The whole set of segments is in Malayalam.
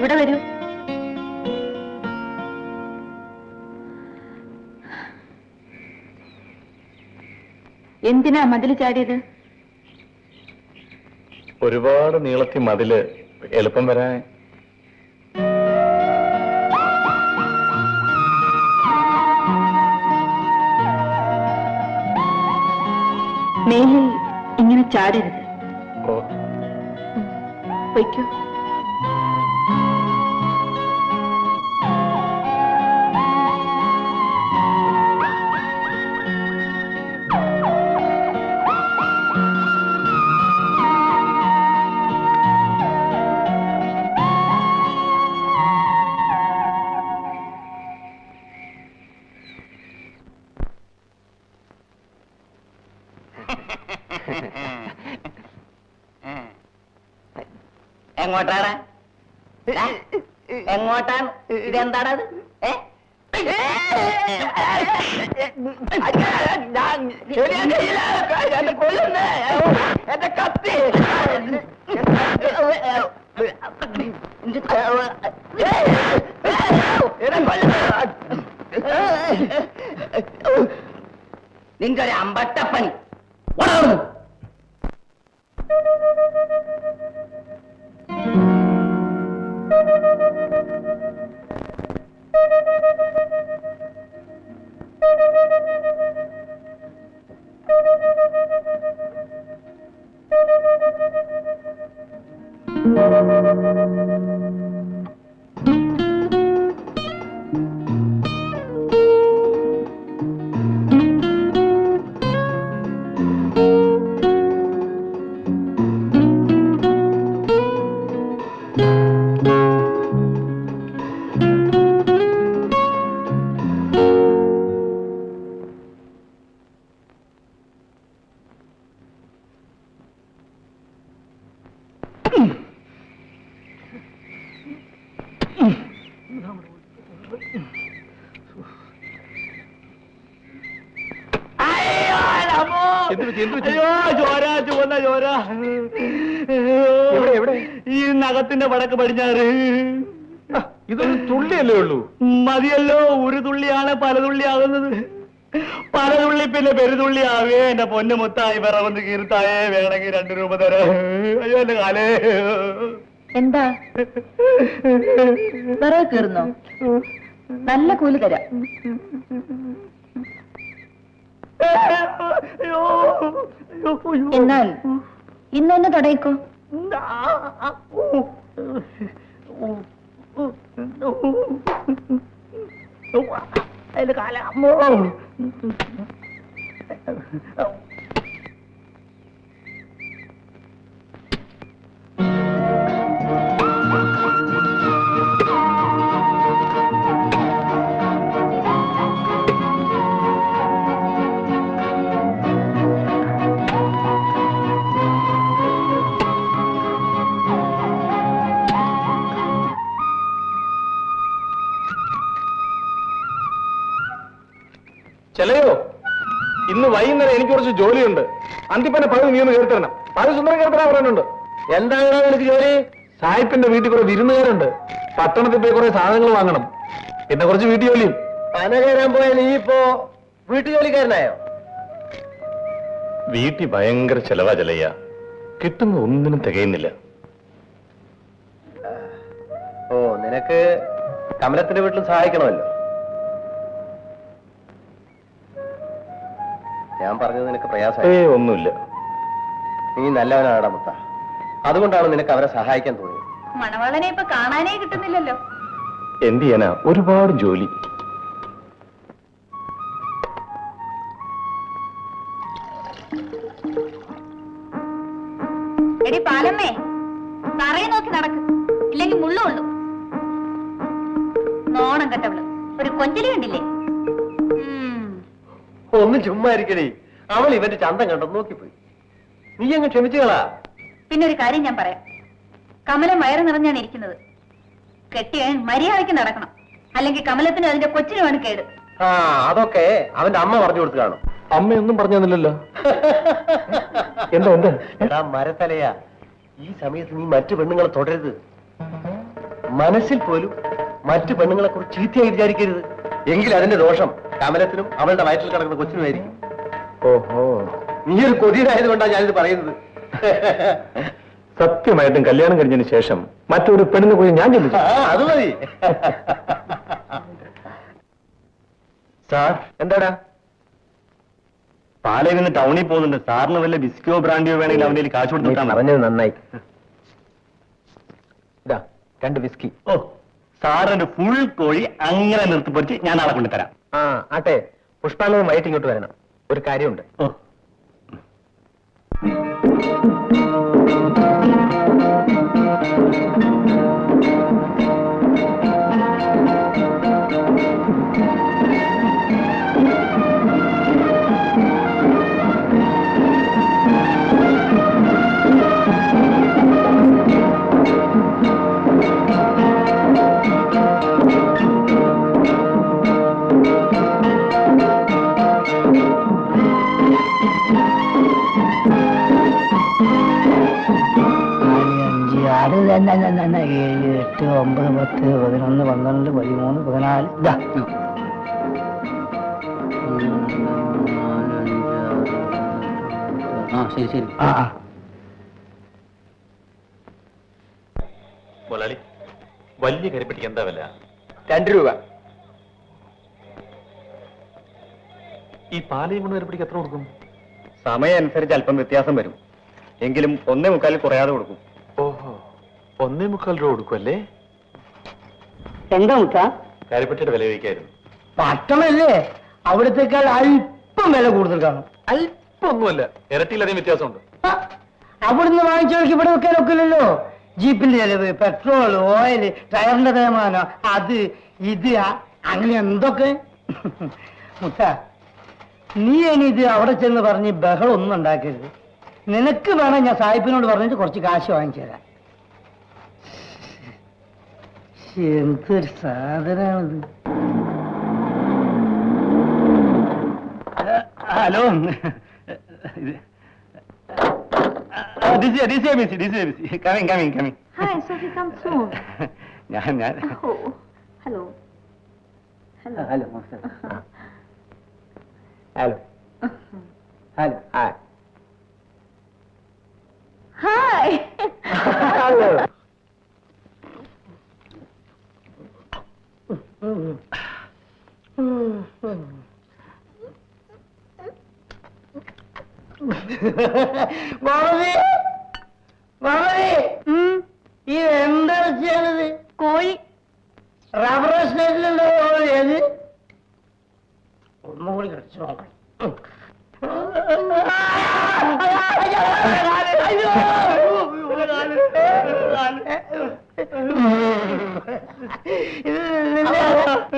ഇവിടെ വരൂ. എന്തിനാ മതില് ചാടിയത്? ഒരുപാട് നീളത്തി മതില് എളുപ്പം വരാൻ. മേലിൽ ഇങ്ങനെ ചാടരുത്. ഓ, പൊയ്ക്കോ. എങ്ങോട്ടാണ്? എങ്ങോട്ടാണ്? ഇതെന്താണത്? എന്റെ കത്തി! നിന്റെ ഒരു അമ്പട്ടപ്പണി. ഈ നഖത്തിന്റെ വടക്ക് പടിഞ്ഞാറ്. ഇതൊരു തുള്ളിയല്ലേ ഉള്ളൂ. മതിയല്ലോ, ഒരു തുള്ളിയാണ് പല തുള്ളിയാകുന്നത്. പല തുള്ളി പിന്നെ പെരുതുള്ളി ആവേ. എന്റെ പൊന്നു മുത്തായി വിറവൊന്ന് കീർത്തായേ, വേണമെങ്കിൽ 2 രൂപ തരാം. അയ്യോ എന്റെ കാലേ. എന്താ വിറക് കീറുന്നോ? നല്ല കൂലി തരാം. എന്നാൽ ഇന്ന് തന്നെ തുടങ്ങിക്കോ. അതിന്റെ കാലമ്മോ. ചെലയോ, ഇന്ന് വൈകുന്നേരം എനിക്ക് കുറച്ച് ജോലിയുണ്ട്. അന്തിപ്പന്നെ പകുതി നീ ഒന്ന് കേൾത്തരണം. പകുതി സുന്ദരം കേൾത്തരാൻ പറയുന്നുണ്ട്. എന്താണ് എനിക്ക് ജോലി? സായിപ്പിന്റെ വീട്ടിൽ കുറെ വിരുന്നുകാരുണ്ട്. പട്ടണത്തിൽ പോയി കുറെ സാധനങ്ങൾ വാങ്ങണം. പിന്നെ കുറച്ച് വീട്ടു ജോലിയും. പന കയറാൻ പോയാൽ നീ ഇപ്പോ വീട്ടുജോലിക്കാരനായോ? വീട്ടിൽ ഭയങ്കര ചെലവാ ചെലയ്യ. കിട്ടുന്ന ഒന്നിനും തികയുന്നില്ല. ഓ, നിനക്ക് കമലത്തിന്റെ വീട്ടിൽ സഹായിക്കണമല്ലോ. ഞാൻ പറഞ്ഞത് നിനക്ക് പ്രയാസമായി? ഒന്നുമില്ല. നീ നല്ലവനാടാ മുത്ത. അതുകൊണ്ടാണ് നിനക്ക് അവരെ സഹായിക്കാൻ തോന്നിയത്. മണവാളനെ ഇപ്പൊ കാണാനേ കിട്ടുന്നില്ലല്ലോ. എന്ത് ചെയ്യാനാ, ഒരുപാട് ജോലി. എടി പാലമ്മേ, തറയെ നോക്കി നടക്ക്, ഇല്ലെങ്കിൽ മുള്ളുള്ളൂ. നോണം കെട്ടവള്, ഒരു കൊഞ്ചലി കണ്ടില്ലേ? ഒന്നും ചുമ്മാ ഇരിക്കണേ. അവൾ ഇവന്റെ ചന്തം കണ്ടോ നോക്കിപ്പോയി. നീ അങ്ങ് ക്ഷമിച്ചുകളാ. പിന്നെ ഒരു കാര്യം ഞാൻ പറയാം. കമലം വയറ് നിറഞ്ഞാണ് ഇരിക്കുന്നത്. കെട്ടിയൻ മര്യാദയ്ക്ക് നടക്കണം, അല്ലെങ്കിൽ കമലത്തിന് അതിന്റെ കൊച്ചിനുമാണ് കേട്. ആ, അതൊക്കെ അവന്റെ അമ്മ പറഞ്ഞു കൊടുത്തു കാണും. അമ്മയൊന്നും പറഞ്ഞു തന്നില്ലല്ലോ. എന്താ? എടാ മരത്തലയാ, ഈ സമയത്ത് നീ മറ്റു പെണ്ണുങ്ങളെ തുടരുത്. മനസ്സിൽ പോലും മറ്റു പെണ്ണുങ്ങളെ കുറിച്ച് ചീത്തയായി വിചാരിക്കരുത്. എങ്കിൽ അതിന്റെ ദോഷം കമലത്തിനും അവളുടെ വയറ്റിൽ കിടക്കുന്ന കൊച്ചിനുമായിരിക്കും. ഓഹോ, നീ ഒരു കൊതിയനായത് കൊണ്ടാണ് ഞാനിത് പറയുന്നത്. സത്യമായിട്ടും കല്യാണം കഴിഞ്ഞതിന് ശേഷം മറ്റൊരു പെണ്ണിനെ കുറിച്ച് ഞാൻ ചിന്തിച്ചു. അത് മതി. സാർ, എന്താടാ? പാലയിൽ നിന്ന് ടൗണിൽ പോകുന്നുണ്ട്. സാറിന് വല്ല ബിസ്കിയോ ബ്രാൻഡിയോ വേണമെങ്കിൽ അവന്റെ കാശ് കൊടുത്തിട്ടാണ്. പറഞ്ഞത് നന്നായി. ഇതാ 2 വിസ്കി. ഓ, സാറിന്റെ ഫുൾ കോഴി അങ്ങനെ നിർത്തിപ്പൊരിച്ച് ഞാൻ ആളെ കൊണ്ടുതരാം. ആ ആട്ടെ, പുഷ്പാനവും വൈകിട്ട് ഇങ്ങോട്ട് വരണം. ഒരു കാര്യമുണ്ട്. ഓ, ആറ് 7 8 9 10 11 12 13 14 ഇതാ. ശരി. മുതലാളി, വലിയ കരിപ്പെട്ടിക്ക് എന്താ വില? 2 രൂപ. ഈ പാലയും കൊണ്ട് കരിപ്പെട്ടിക്ക് എത്ര കൊടുക്കും? സമയം അനുസരിച്ച് അല്പം വ്യത്യാസം വരും. എങ്കിലും 1.25 കുറയാതെ കൊടുക്കും. ഓഹോ, 1.25 രൂപ കൊടുക്കുമല്ലേ? എന്താ മുട്ട? കരിപ്പെട്ടിയുടെ വില ചോദിക്കായിരുന്നു. പട്ടണല്ലേ, അവിടത്തേക്കാൾ അല്പം വില കൂടുതൽ കാണും. അല്പൊന്നുമല്ല, ഇരട്ടിയിലധികം വ്യത്യാസമുണ്ട്. അവിടുന്ന് വാങ്ങിച്ചവർക്ക് ഇവിടെ വെക്കാനൊക്കില്ലല്ലോ. ജീപ്പിന്റെ ചെലവ്, പെട്രോൾ, ഓയിൽ, ടയറിന്റെ തേമാനം, അത് ഇത് അങ്ങനെ എന്തൊക്കെ. മുട്ട, നീ ഇനി ഇത് അവിടെ ചെന്ന് പറഞ്ഞ് ബഹളം ഒന്നും ഉണ്ടാക്കരുത്. നിനക്ക് വേണം ഞാൻ സാഹിബിനോട് പറഞ്ഞിട്ട് കുറച്ച് കാശ് വാങ്ങിച്ചു തരാം. എന്തൊരു സാധനാണിത്. Hello, coming. Hi, Sophie, come soon. ഞാൻ Oh, hello. Hello. Hello hello hello. Hi. Hello. ഇത് എന്താണ് ചെയ്യണത്? കോഴി. റബ്ബർ സ്റ്റേറ്റിലുണ്ടോ ഏത്? ഒന്നും കൂടി കടിച്ചു നോക്കണം.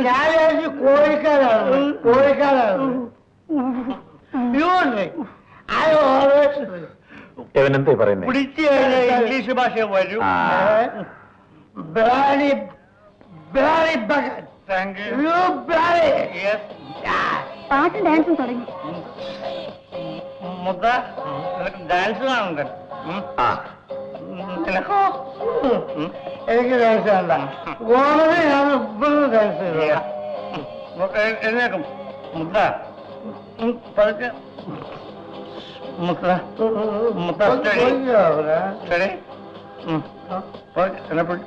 ഞാൻ വിചാരിച്ചു കോഴിക്കാരാണ്. ഇവനെന്താ പറയുന്നത്? പിടിച്ചു കഴിഞ്ഞാൽ ഇംഗ്ലീഷ് ഭാഷ വരും. പാട്ടും ഡാൻസും തുടങ്ങി. മുദ്ദ ഡാൻസ് കാണണ്ടേ? എനിക്ക് ഡാൻസ് വേണ്ട. ഓണത്തിന് ഞാൻ ഇപ്പോഴും ഡാൻസ് ചെയ്യാം. എഴുന്നേക്കും. മുദ്ദ പതുക്കെ. മുദ്ദ സ്റ്റഡി സ്റ്റഡി. എന്നെ പിടി.